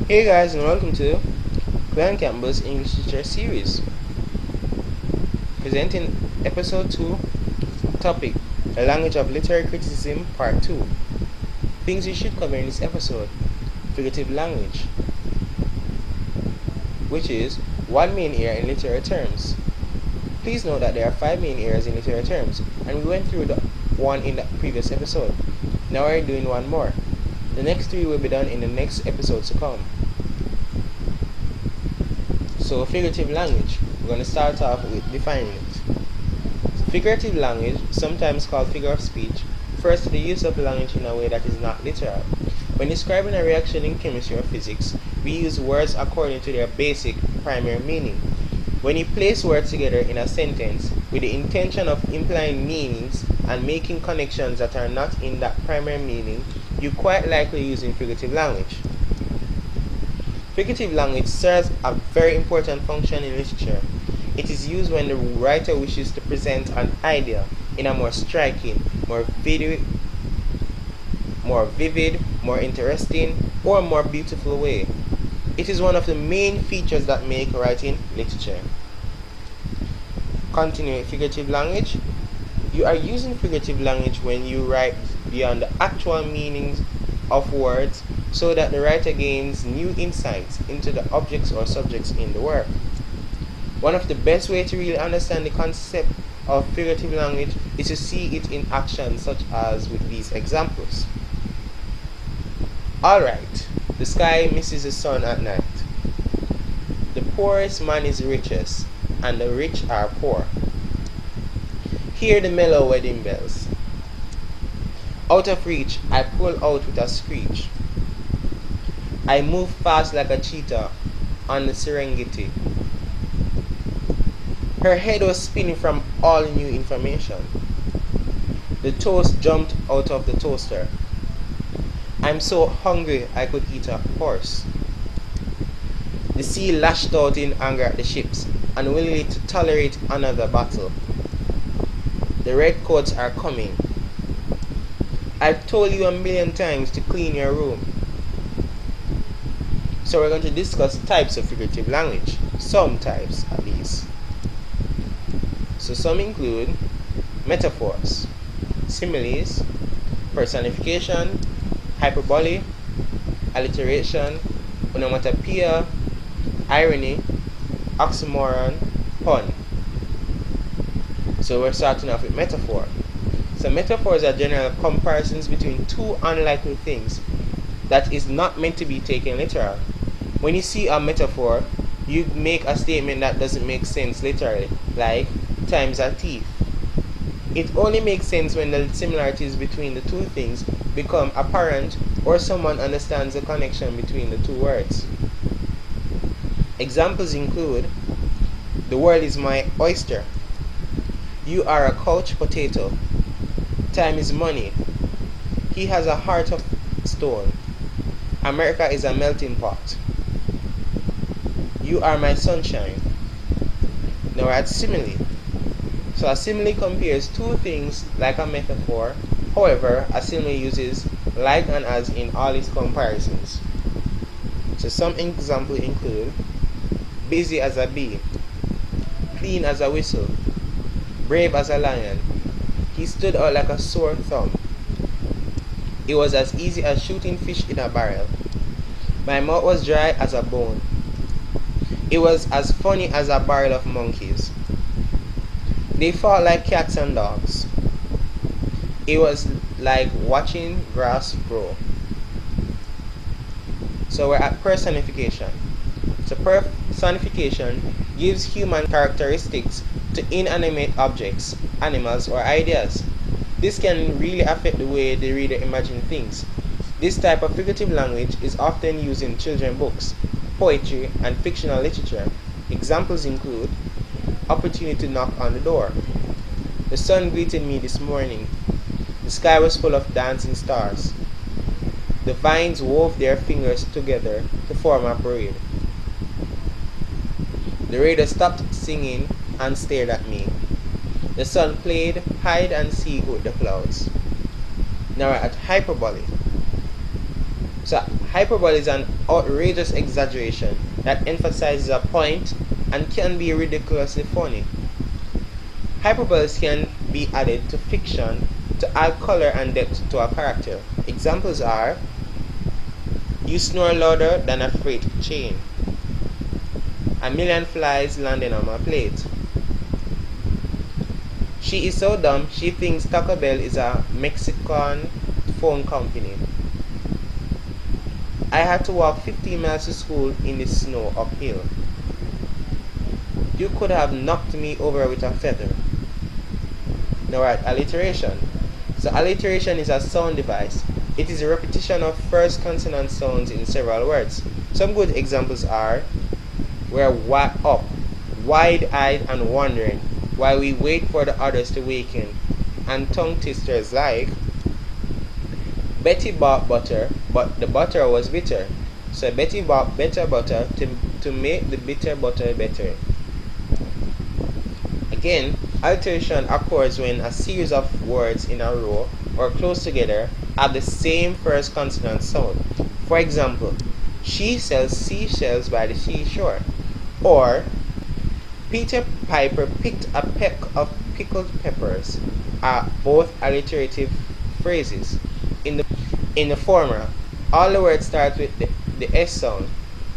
Hey guys, and welcome to Glen Campbell's English Teacher Series. Presenting episode 2, topic The Language of Literary Criticism, part 2. Things you should cover in this episode: figurative language, which is one main area in literary terms. Please note that there are 5 main areas in literary terms, and we went through the one in the previous episode. Now we're doing one more. The next 3 will be done in the next episodes to come. So, figurative language, we're going to start off with defining it. Figurative language, sometimes called figure of speech, refers to the use of language in a way that is not literal. When describing a reaction in chemistry or physics, we use words according to their basic primary meaning. When you place words together in a sentence with the intention of implying meanings and making connections that are not in that primary meaning, you're quite likely using figurative language. Figurative language serves a very important function in literature. It is used when the writer wishes to present an idea in a more striking, more vivid, more interesting, or more beautiful way. It is one of the main features that make writing literature. Continuing figurative language. You are using figurative language when you write beyond the actual meanings of words so that the writer gains new insights into the objects or subjects in the work. One of the best ways to really understand the concept of figurative language is to see it in action, such as with these examples. Alright, the sky misses the sun at night. The poorest man is richest, and the rich are poor. Hear the mellow wedding bells. Out of reach, I pull out with a screech. I move fast like a cheetah on the Serengeti. Her head was spinning from all new information. The toast jumped out of the toaster. I'm so hungry I could eat a horse. The sea lashed out in anger at the ships, unwilling to tolerate another battle. The redcoats are coming. I've told you 1,000,000 times to clean your room. So we're going to discuss types of figurative language. Some types, at least. So some include metaphors, similes, personification, hyperbole, alliteration, onomatopoeia, irony, oxymoron, pun. So we're starting off with metaphor. So metaphors are general comparisons between two unlikely things that is not meant to be taken literal. When you see a metaphor, you make a statement that doesn't make sense literally, like times are teeth. It only makes sense when the similarities between the two things become apparent or someone understands the connection between the two words. Examples include: the world is my oyster. You are a couch potato. Time is money. He has a heart of stone. America is a melting pot. You are my sunshine. Now we're at simile. So a simile compares two things like a metaphor. However, a simile uses like and as in all its comparisons. So some examples include: busy as a bee, clean as a whistle, brave as a lion. He stood out like a sore thumb. It was as easy as shooting fish in a barrel. My mouth was dry as a bone. It was as funny as a barrel of monkeys. They fought like cats and dogs. It was like watching grass grow. So we're at personification. So personification gives human characteristics to inanimate objects, animals, or ideas. This can really affect the way the reader imagines things. This type of figurative language is often used in children's books, poetry, and fictional literature. Examples include: opportunity to knock on the door. The sun greeted me this morning. The sky was full of dancing stars. The vines wove their fingers together to form a parade. The reader stopped singing and stared at me. The sun played hide and seek with the clouds. Now we're at hyperbole. So hyperbole is an outrageous exaggeration that emphasizes a point and can be ridiculously funny. Hyperboles can be added to fiction to add color and depth to a character. Examples are: you snore louder than a freight train. A million flies landing on my plate. She is so dumb she thinks Taco Bell is a Mexican phone company. I had to walk 15 miles to school in the snow uphill. You could have knocked me over with a feather. Now we're at alliteration. So alliteration is a sound device. It is a repetition of first consonant sounds in several words. Some good examples are: we're up, wide-eyed and wondering, while we wait for the others to waken, and tongue twisters like Betty bought butter, but the butter was bitter. So Betty bought better butter to make the bitter butter better. Again, alliteration occurs when a series of words in a row or close together have the same first consonant sound. For example, she sells seashells by the seashore. Or, Peter Piper picked a peck of pickled peppers are both alliterative phrases. In the former, all the words start with the S sound,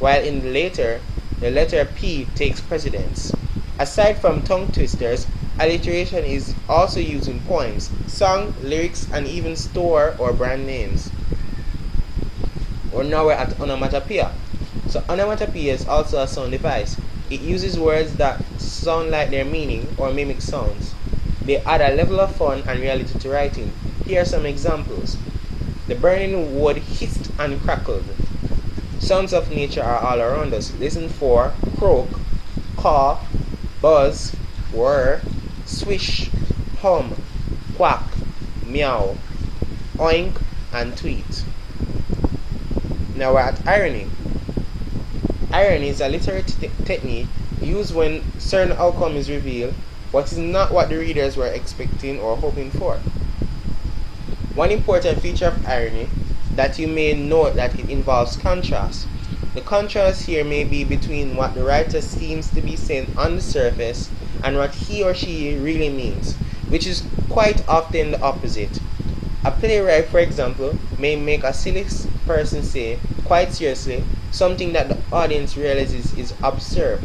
while in the later, the letter P takes precedence. Aside from tongue twisters, alliteration is also used in poems, song, lyrics, and even store or brand names. Now we're at onomatopoeia. So onomatopoeia is also a sound device. It uses words that sound like their meaning or mimic sounds. They add a level of fun and reality to writing. Here are some examples. The burning wood hissed and crackled. Sounds of nature are all around us. Listen for croak, caw, buzz, whir, swish, hum, quack, meow, oink, and tweet. Now we're at irony. Irony is a literary technique used when certain outcome is revealed, but is not what the readers were expecting or hoping for. One important feature of irony that you may note that it involves contrast. The contrast here may be between what the writer seems to be saying on the surface and what he or she really means, which is quite often the opposite. A playwright, for example, may make a silly person say, quite seriously, something that the audience realizes is absurd.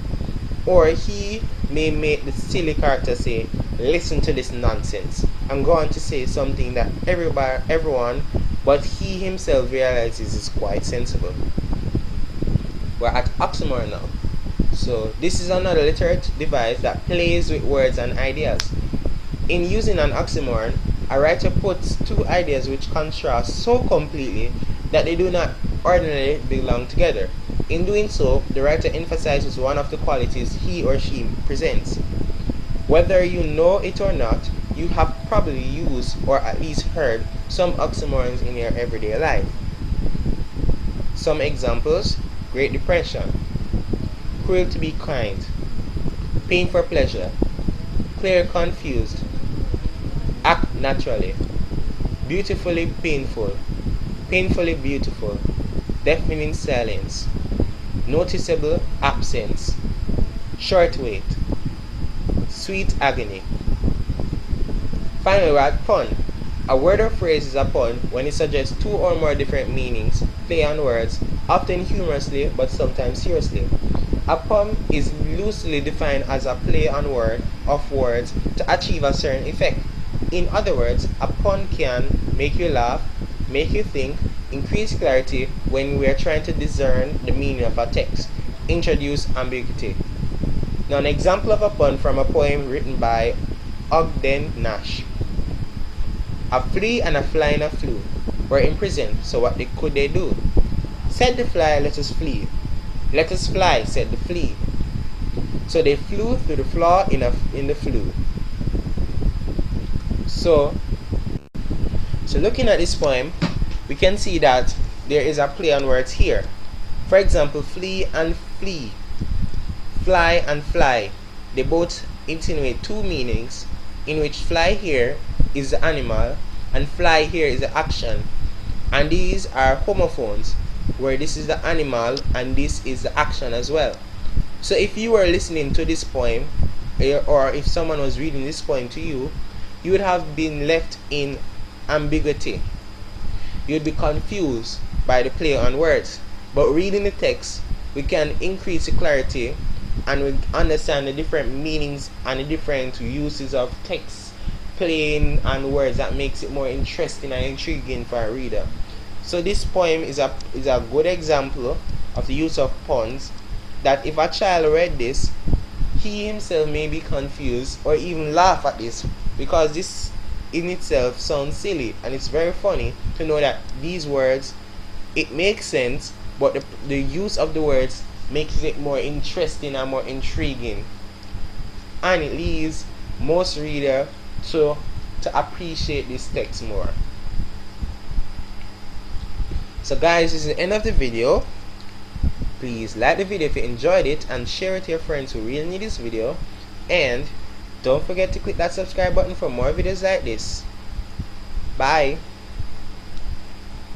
Or he may make the silly character say, listen to this nonsense, and go on to say something that everyone but he himself realizes is quite sensible. We're at oxymoron now. So this is another literary device that plays with words and ideas. In using an oxymoron, a writer puts two ideas which contrast so completely that they do not ordinarily belong together. In doing so, the writer emphasizes one of the qualities he or she presents. Whether you know it or not, you have probably used or at least heard some oxymorons in your everyday life. Some examples: Great Depression, cruel to be kind, pain for pleasure, clear confused, act naturally, beautifully painful, painfully beautiful, deafening silence, noticeable absence, short wait, sweet agony. Finally, we're at pun. A word or phrase is a pun when it suggests two or more different meanings, play on words, often humorously but sometimes seriously. A pun is loosely defined as a play on of words to achieve a certain effect. In other words, a pun can make you laugh, make you think, increase clarity when we are trying to discern the meaning of a text, introduce ambiguity. Now, an example of a pun from a poem written by Ogden Nash. A flea and a fly in a flue were imprisoned, so what could they do? Said the fly, let us flee. Let us fly, said the flea. So they flew through the flaw in the flue. So looking at this poem, we can see that there is a play on words here. For example, flea and flee, fly and fly. They both insinuate two meanings, in which fly here is the animal and fly here is the action. And these are homophones, where this is the animal and this is the action as well. So if you were listening to this poem, or if someone was reading this poem to you, you would have been left in ambiguity. You would be confused by the play on words. But reading the text, we can increase the clarity and we understand the different meanings and the different uses of text, playing on words, that makes it more interesting and intriguing for a reader. So this poem is a good example of the use of puns, that if a child read this, he himself may be confused or even laugh at this, because this in itself sounds silly, and it's very funny to know that these words, it makes sense, but the use of the words makes it more interesting and more intriguing, and it leads most reader to appreciate this text more. So guys, this is the end of the video. Please like the video if you enjoyed it, and share it to your friends who really need this video, and don't forget to click that subscribe button for more videos like this. Bye.